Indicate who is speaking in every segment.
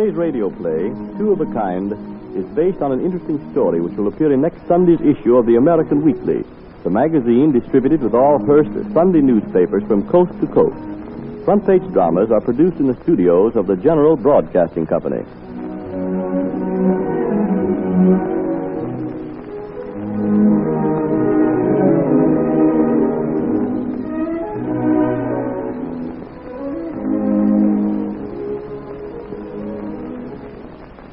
Speaker 1: Today's radio play, Two of a Kind, is based on an interesting story which will appear in next Sunday's issue of the American Weekly, the magazine distributed with all Hearst Sunday newspapers from coast to coast. Front-page dramas are produced in the studios of the General Broadcasting Company.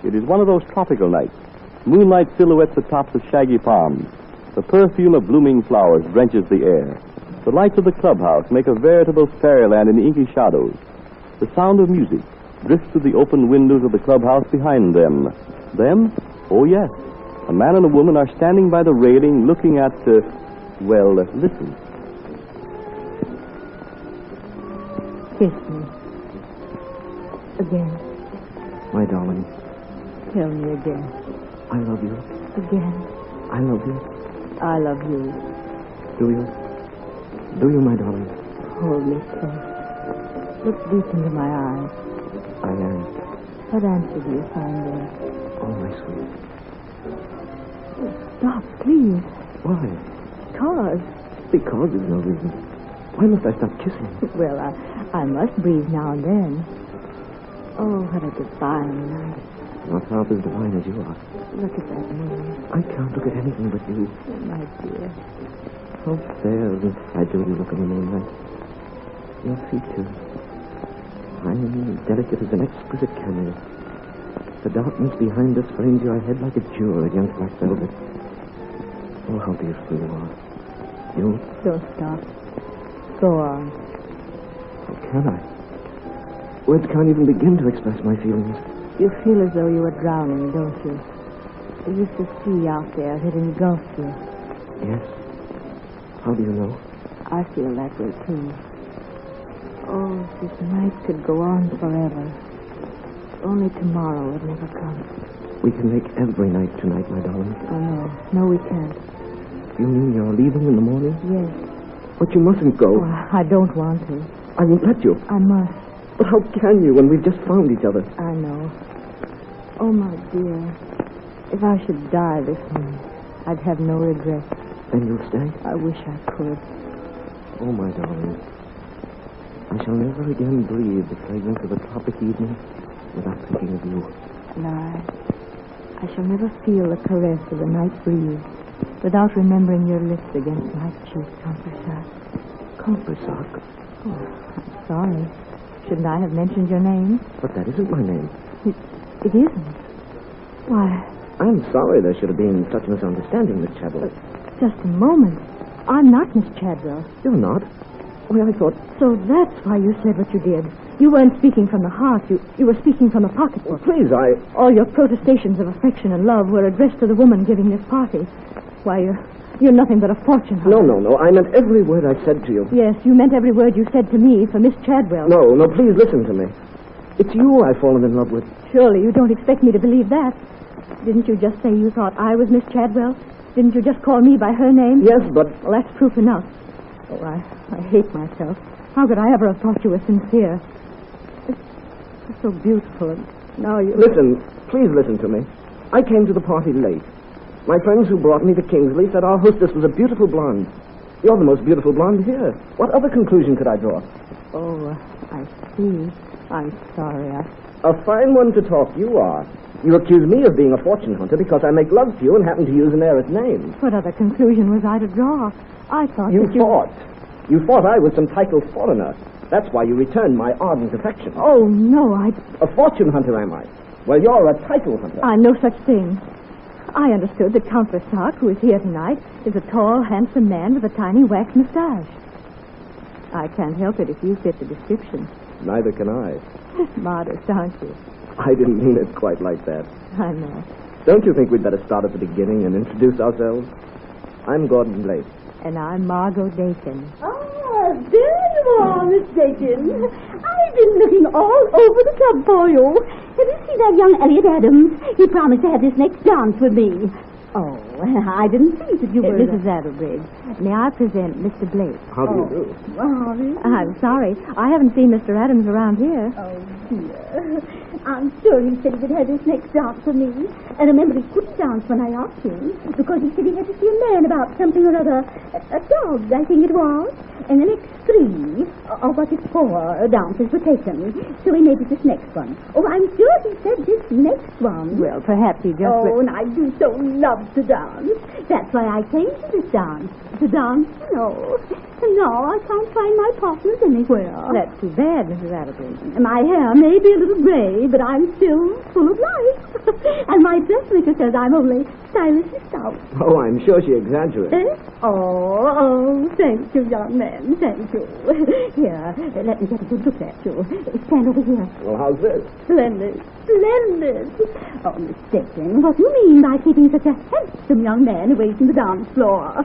Speaker 1: It is one of those tropical nights. Moonlight silhouettes the tops of shaggy palms. The perfume of blooming flowers drenches the air. The lights of the clubhouse make a veritable fairyland in the inky shadows. The sound of music drifts through the open windows of the clubhouse behind them. Them? Oh, yes. A man and a woman are standing by the railing looking at, listen.
Speaker 2: Kiss me. Again.
Speaker 3: My darling.
Speaker 2: Tell me again.
Speaker 3: I love you.
Speaker 2: Again.
Speaker 3: I love you.
Speaker 2: I love you.
Speaker 3: Do you? Do you, my darling?
Speaker 2: Hold me close. Look deep into my eyes.
Speaker 3: I am.
Speaker 2: What answer do you find there?
Speaker 3: Oh, my sweet.
Speaker 2: Stop, please.
Speaker 3: Why? Because there's no reason. Why must I stop kissing?
Speaker 2: Well, I must breathe now and then. Oh, what a divine night.
Speaker 3: Not half as divine as you are.
Speaker 2: Look at that moon.
Speaker 3: I can't look at anything but you.
Speaker 2: My dear.
Speaker 3: How fair and fragile you look in the moonlight. Your feet, too. Fine and delicate as an exquisite cameo. The darkness behind us frames your head like a jewel against black velvet. Oh, how beautiful you are. You?
Speaker 2: Don't stop. Go on.
Speaker 3: How can I? Words can't even begin to express my feelings.
Speaker 2: You feel as though you were drowning, don't you? You used to see out there that engulfs you.
Speaker 3: Yes. How do you know?
Speaker 2: I feel that way, too. Oh, if this night could go on forever. Only tomorrow would never come.
Speaker 3: We can make every night tonight, my darling.
Speaker 2: Oh, no. No, we can't.
Speaker 3: You mean you're leaving in the morning?
Speaker 2: Yes.
Speaker 3: But you mustn't go.
Speaker 2: Oh, I don't want to.
Speaker 3: I won't let you.
Speaker 2: I must.
Speaker 3: But how can you when we've just found each other?
Speaker 2: I know. Oh, my dear. If I should die this minute, I'd have no regrets.
Speaker 3: Then you'll stay?
Speaker 2: I wish I could.
Speaker 3: Oh, my darling. I shall never again breathe the fragrance of a tropic evening without thinking of you.
Speaker 2: And I shall never feel the caress of the night breeze without remembering your lips against my cheek, Compersac.
Speaker 3: Compersac?
Speaker 2: Oh, I'm sorry. Shouldn't I have mentioned your name?
Speaker 3: But that isn't my name.
Speaker 2: It isn't. Why?
Speaker 3: I'm sorry there should have been such a misunderstanding, Miss Chadwell.
Speaker 2: Just a moment. I'm not Miss Chadwell.
Speaker 3: You're not? Why, I thought...
Speaker 2: So that's why you said what you did. You weren't speaking from the heart. You were speaking from a pocketbook.
Speaker 3: Well, please,
Speaker 2: All your protestations of affection and love were addressed to the woman giving this party. Why, you're nothing but a fortune hunter.
Speaker 3: No. I meant every word I said to you.
Speaker 2: Yes, you meant every word you said to me for Miss Chadwell.
Speaker 3: No, please listen to me. It's you I've fallen in love with.
Speaker 2: Surely you don't expect me to believe that. Didn't you just say you thought I was Miss Chadwell? Didn't you just call me by her name?
Speaker 3: Yes, but...
Speaker 2: Well, that's proof enough. Oh, I hate myself. How could I ever have thought you were sincere? It's so beautiful, and now you...
Speaker 3: Listen, please listen to me. I came to the party late. My friends who brought me to Kingsley said our hostess was a beautiful blonde. You're the most beautiful blonde here. What other conclusion could I draw?
Speaker 2: Oh, I see. I'm sorry.
Speaker 3: A fine one to talk you are. You accuse me of being a fortune hunter because I make love to you and happen to use an heiress name.
Speaker 2: What other conclusion was I to draw? I thought
Speaker 3: You
Speaker 2: that you...
Speaker 3: thought. You thought I was some titled foreigner. That's why you returned my ardent affection.
Speaker 2: Oh, no,
Speaker 3: A fortune hunter, am I? Well, you're a title hunter.
Speaker 2: I'm no such thing. I understood that Count Versailles, who is here tonight, is a tall, handsome man with a tiny wax mustache. I can't help it if you fit the description.
Speaker 3: Neither can I.
Speaker 2: Modest, aren't you?
Speaker 3: I didn't mean it quite like that.
Speaker 2: I know.
Speaker 3: Don't you think we'd better start at the beginning and introduce ourselves? I'm Gordon Blake.
Speaker 2: And I'm Margot Dakin.
Speaker 4: Ah, there you are, Miss Dakin. I've been looking all over the club for you. Have you seen that young Elliot Adams? He promised to have this next dance with me. Oh, I didn't think that you were...
Speaker 2: Mrs. Attlebridge, may I present Mr. Blake?
Speaker 3: How do you do?
Speaker 4: Well,
Speaker 2: I'm sorry. I haven't seen Mr. Adams around here.
Speaker 4: oh, dear. I'm sure he said he would have this next dance for me. And remember, he couldn't dance when I asked him, because he said he had to see a man about something or other. A dog, I think it was. And the next 3, or was it 4 dances were taken. So he made it this next one. Oh, I'm sure he said this next one.
Speaker 2: Well, perhaps he just...
Speaker 4: Oh, and I do so love to dance. That's why I came to this dance. To dance, you know. And now I can't find my partners anywhere.
Speaker 2: That's too bad, Mrs. Atterbury.
Speaker 4: My hair may be a little gray, but I'm still full of life. And my dressmaker says I'm only stylishly stout.
Speaker 3: Oh, I'm sure she exaggerates.
Speaker 4: Eh? Oh, thank you, young man, thank you. Here, let me get a good look at you. Stand over here.
Speaker 3: Well, how's this?
Speaker 4: Splendid, splendid. Oh, mistaken. What do you mean by keeping such a handsome young man away from the dance floor?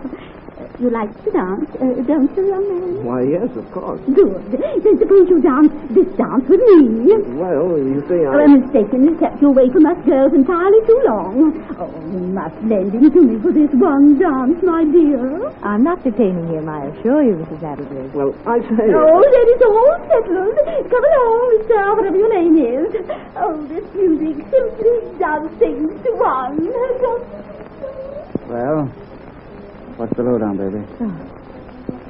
Speaker 4: You like to dance, don't you, young man?
Speaker 3: Why, yes, of course.
Speaker 4: Good. Then suppose you dance this dance with me.
Speaker 3: Well, you see,
Speaker 4: Oh, I'm mistaken. It's kept you away from us girls entirely too long. Oh, you must lend him to me for this one dance, my dear.
Speaker 2: I'm not detaining him, I assure you, Mrs. Atterbury.
Speaker 3: Well, I say...
Speaker 4: Oh, then it's all settled. Come along, Mr. Whatever your name is. Oh, this music simply does things to one.
Speaker 3: Well, what's the lowdown, baby?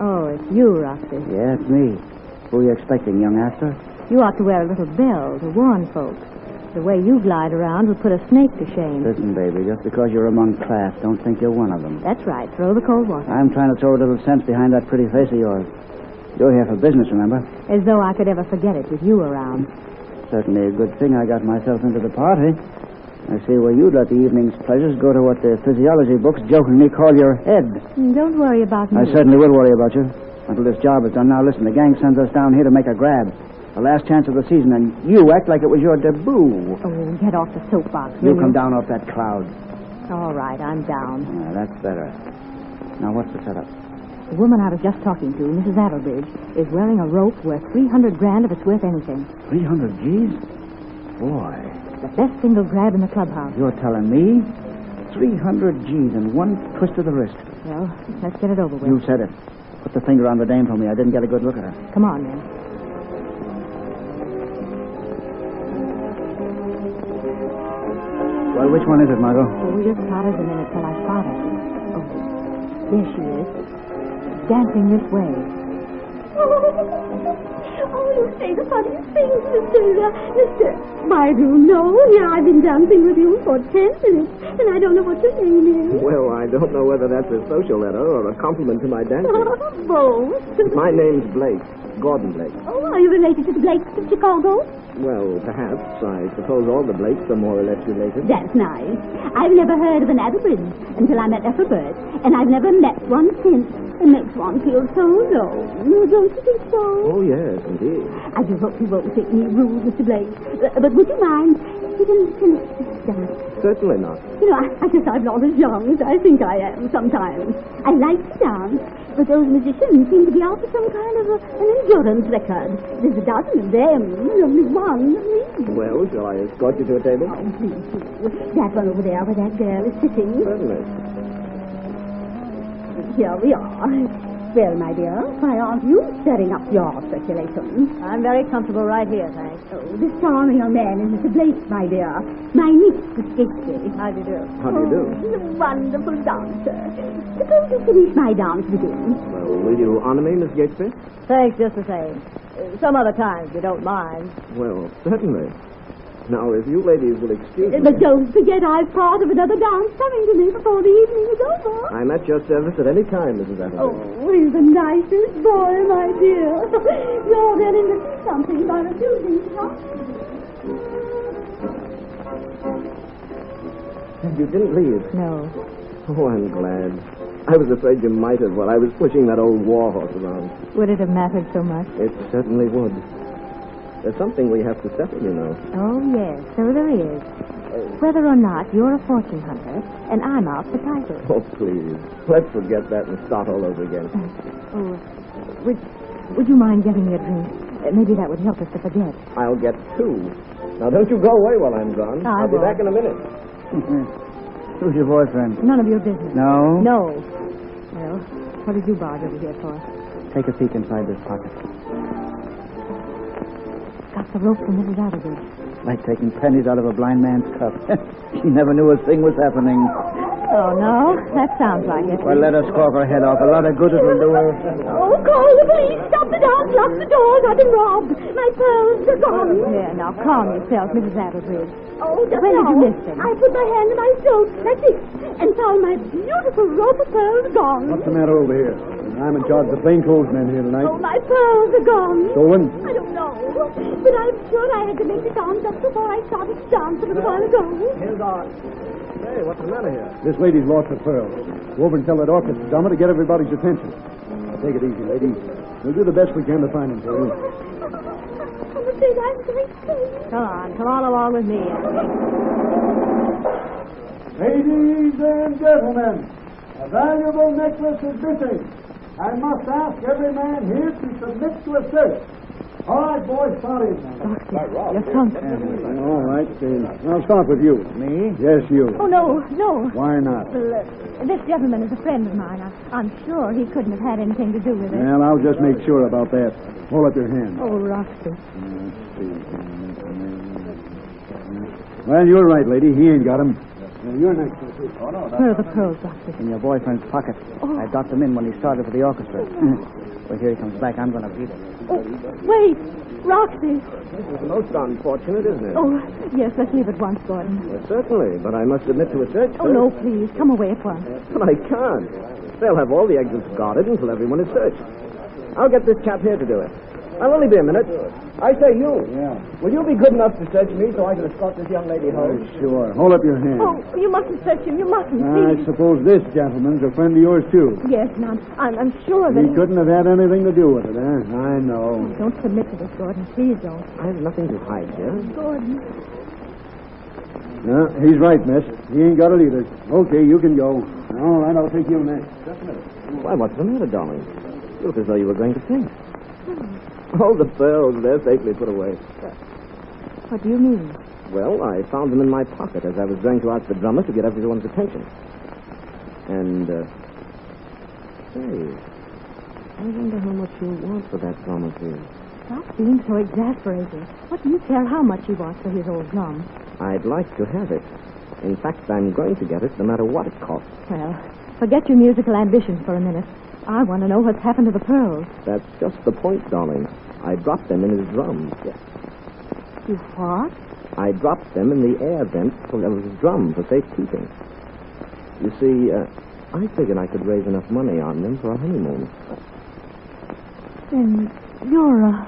Speaker 2: Oh, it's you, Roxy.
Speaker 3: Yeah, it's me. Who are you expecting, young actor?
Speaker 2: You ought to wear a little bell to warn folks. The way you glide around would put a snake to shame.
Speaker 3: Listen, baby, just because you're among class, don't think you're one of them.
Speaker 2: That's right. Throw the cold water.
Speaker 3: I'm trying to throw a little sense behind that pretty face of yours. You're here for business, remember?
Speaker 2: As though I could ever forget it with you around.
Speaker 3: Certainly a good thing I got myself into the party. I see where you'd let the evening's pleasures go to what the physiology books jokingly call your head.
Speaker 2: Don't worry about me.
Speaker 3: I certainly will worry about you until this job is done. Now, listen, the gang sends us down here to make a grab. The last chance of the season, and you act like it was your debut.
Speaker 2: Oh, get off the soapbox,
Speaker 3: You
Speaker 2: will
Speaker 3: come down off that cloud.
Speaker 2: All right, I'm down.
Speaker 3: That's better. Now, what's the setup?
Speaker 2: The woman I was just talking to, Mrs. Attlebridge, is wearing a rope worth $300,000 if it's worth anything.
Speaker 3: 300 G's? Boy,
Speaker 2: The best single grab in the clubhouse.
Speaker 3: you're telling me 300 G's and one twist of the wrist.
Speaker 2: Well, let's get it over with.
Speaker 3: You said it. Put the finger on the dame for me. I didn't get a good look at her.
Speaker 2: Come on, then.
Speaker 3: Well, which one is it, Margot?
Speaker 2: Oh, just pause a minute till I spot her. Oh, there she is. Dancing this way.
Speaker 4: Oh, you say the funniest things, Mr. Why, do you know? Here I've been dancing with you for 10 minutes, and I don't know what your name is.
Speaker 3: Well, I don't know whether that's a social letter or a compliment to my dancing.
Speaker 4: Both.
Speaker 3: My name's Blake. Gordon Blake.
Speaker 4: Oh, are you related to the Blakes of Chicago?
Speaker 3: Well, perhaps. I suppose all the Blakes are more or less related.
Speaker 4: That's nice. I've never heard of an Attlebridge until I met Ethelbert, and I've never met one since. It makes one feel so low. Don't you think so?
Speaker 3: Oh, yes, indeed.
Speaker 4: I do hope you won't think me rude, Mr. Blake. But would you mind sitting down?
Speaker 3: Certainly not.
Speaker 4: You know, I guess I'm not as young as I think I am sometimes. I like to dance, but those musicians seem to be out for some kind of an endurance record. There's a dozen of them, only one of me.
Speaker 3: Well, shall I escort you to a table?
Speaker 4: Oh, please do. That one over there where that girl is sitting.
Speaker 3: Certainly.
Speaker 4: Here we are. Well, my dear, why aren't you stirring up your circulation?
Speaker 2: I'm very comfortable right here, thanks.
Speaker 4: Oh, this charming young man is Mr. Blake, my dear. My niece, Miss Gately.
Speaker 2: How do you do?
Speaker 3: How do you do?
Speaker 4: He's a wonderful dancer. Suppose you finish my dance with him.
Speaker 3: Well, will you honor me, Miss Gatesby?
Speaker 2: Thanks just the same. Some other time, if you don't mind.
Speaker 3: Well, certainly. Now, if you ladies will excuse me...
Speaker 4: But don't forget I've part of another dance coming to me before the evening is over.
Speaker 3: I'm at your service at any time, Mrs. Atherton.
Speaker 4: Oh, he's the nicest boy, my dear. You're then to see something by refusing to talk.
Speaker 3: You didn't leave.
Speaker 2: No.
Speaker 3: Oh, I'm glad. I was afraid you might have while I was pushing that old war horse around.
Speaker 2: Would it have mattered so much?
Speaker 3: It certainly would. There's something we have to settle, you know.
Speaker 2: Oh, yes, so there is. Whether or not you're a fortune hunter and I'm out for titles.
Speaker 3: Oh, please. Let's forget that and start all over again.
Speaker 2: Oh, would you mind getting me a drink? Maybe that would help us to forget.
Speaker 3: I'll get 2. Now, don't you go away while I'm gone.
Speaker 2: I
Speaker 3: I'll be
Speaker 2: won't.
Speaker 3: back in a minute. Who's your boyfriend?
Speaker 2: None of your business.
Speaker 3: No?
Speaker 2: No. Well, what did you barge over here for?
Speaker 3: Take a peek inside this pocket.
Speaker 2: Got the rope from Mrs. Atterbury.
Speaker 5: like taking pennies out of a blind man's cup. She never knew a thing was happening.
Speaker 2: Oh, no? That sounds like it.
Speaker 5: Well, let us carve her head off. A lot of good it'll do her.
Speaker 4: Oh, call the police. Stop the dogs. Lock the doors. I've been robbed. My pearls are gone.
Speaker 2: There, now calm yourself, Mrs. Attlebridge.
Speaker 4: Oh, just
Speaker 2: When did
Speaker 4: now,
Speaker 2: you miss them?
Speaker 4: I put my hand in my throat. That's it. And found my beautiful rope of pearls gone.
Speaker 6: What's the matter over here? I'm in charge of the plainclothesmen here tonight.
Speaker 4: Oh, my pearls are gone.
Speaker 6: Stolen?
Speaker 4: I don't know. But I'm sure I had to make it on just before I started to dance a little while ago.
Speaker 3: Here's our... Hey, what's the matter here?
Speaker 6: This lady's lost her pearls. Go over and tell that orchestra drummer to get everybody's attention. Now, take it easy, lady. We'll do the best we can to find him for you.
Speaker 4: I'm afraid I'm going crazy.
Speaker 2: Come on along with me.
Speaker 6: Ladies and gentlemen, a valuable necklace is missing. I must ask every man here to submit to a search. All right, boys, start in.
Speaker 2: Your trunk.
Speaker 6: All right. I'll start with you.
Speaker 5: Me?
Speaker 6: Yes, you.
Speaker 2: Oh, no.
Speaker 6: Why not?
Speaker 2: Well, this gentleman is a friend of mine. I'm sure he couldn't have had anything to do with it.
Speaker 6: Well, I'll just make sure about that. Hold up your hand.
Speaker 2: Oh, Roxy.
Speaker 6: Well, you're right, lady. He ain't got him. You're next.
Speaker 2: Where are the pearls, Roxy?
Speaker 5: In your boyfriend's pocket.
Speaker 2: Oh.
Speaker 5: I dropped them in when he started for the orchestra. Well, here he comes back. I'm going to beat him.
Speaker 2: Oh, wait. Roxy.
Speaker 3: This is most unfortunate, isn't it?
Speaker 2: Oh, yes, let's leave at once, Gordon.
Speaker 3: Well, certainly, but I must submit to a search
Speaker 2: Oh,
Speaker 3: first.
Speaker 2: no, please. Come away at once.
Speaker 3: But I can't. They'll have all the exits guarded until everyone is searched. I'll get this chap here to do it. I'll only be a minute. I say you.
Speaker 6: Yeah.
Speaker 3: Will you be good enough to search me so I can escort this young lady home?
Speaker 6: Sure. Hold up your hand.
Speaker 2: Oh, you mustn't search him. You mustn't,
Speaker 6: I
Speaker 2: please.
Speaker 6: suppose this gentleman's a friend of yours, too.
Speaker 2: Yes, and I'm sure that...
Speaker 6: He couldn't have had anything to do with it, huh? I know.
Speaker 2: Don't submit to this, Gordon. Please don't.
Speaker 3: I have nothing to hide here.
Speaker 2: Gordon.
Speaker 6: No, he's right, miss. He ain't got it either. Okay, you can go. All right, I'll take you next.
Speaker 3: Why, what's the matter, darling? You look as though you were going to faint. All the pearls, they're safely put away.
Speaker 2: What do you mean?
Speaker 3: Well, I found them in my pocket as I was going to ask the drummer to get everyone's attention. And, say, I wonder how much you'll want for that drum of his.
Speaker 2: Stop being so exasperating. What do you care how much he wants for his old drum?
Speaker 3: I'd like to have it. In fact, I'm going to get it no matter what it costs.
Speaker 2: Well, forget your musical ambitions for a minute. I want to know what's happened to the pearls.
Speaker 3: That's just the point, darling. I dropped them in his drum.
Speaker 2: You what?
Speaker 3: I dropped them in the air vent of his drum for safekeeping. You see, I figured I could raise enough money on them for a honeymoon.
Speaker 2: Then you're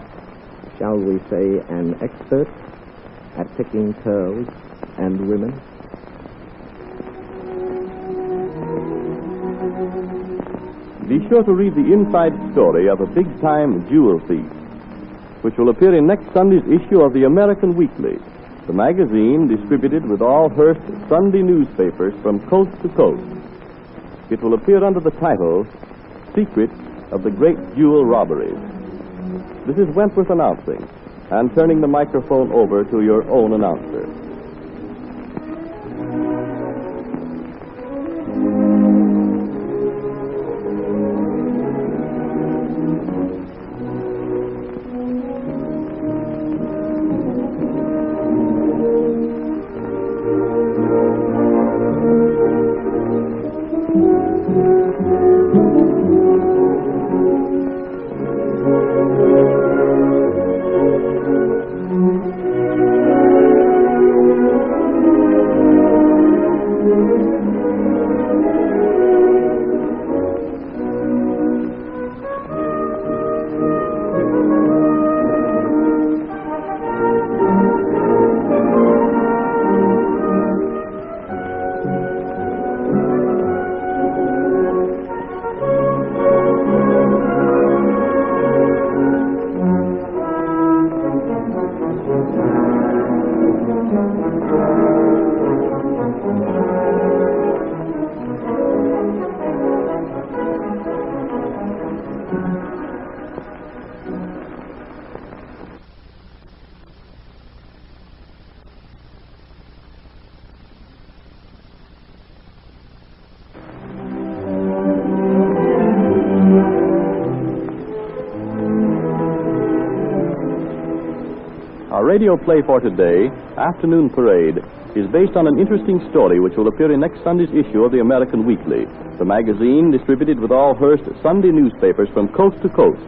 Speaker 3: Shall we say an expert at picking pearls and women?
Speaker 1: Be sure to read the inside story of a big-time jewel thief, which will appear in next Sunday's issue of the American Weekly, the magazine distributed with all Hearst Sunday newspapers from coast to coast. It will appear under the title, Secrets of the Great Jewel Robberies. This is Wentworth announcing, and turning the microphone over to your own announcer. Our radio play for today Afternoon Parade, is based on an interesting story which will appear in next Sunday's issue of the American Weekly, the magazine distributed with all Hearst Sunday newspapers from coast to coast.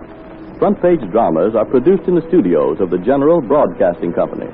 Speaker 1: Front page dramas are produced in the studios of the General Broadcasting Company.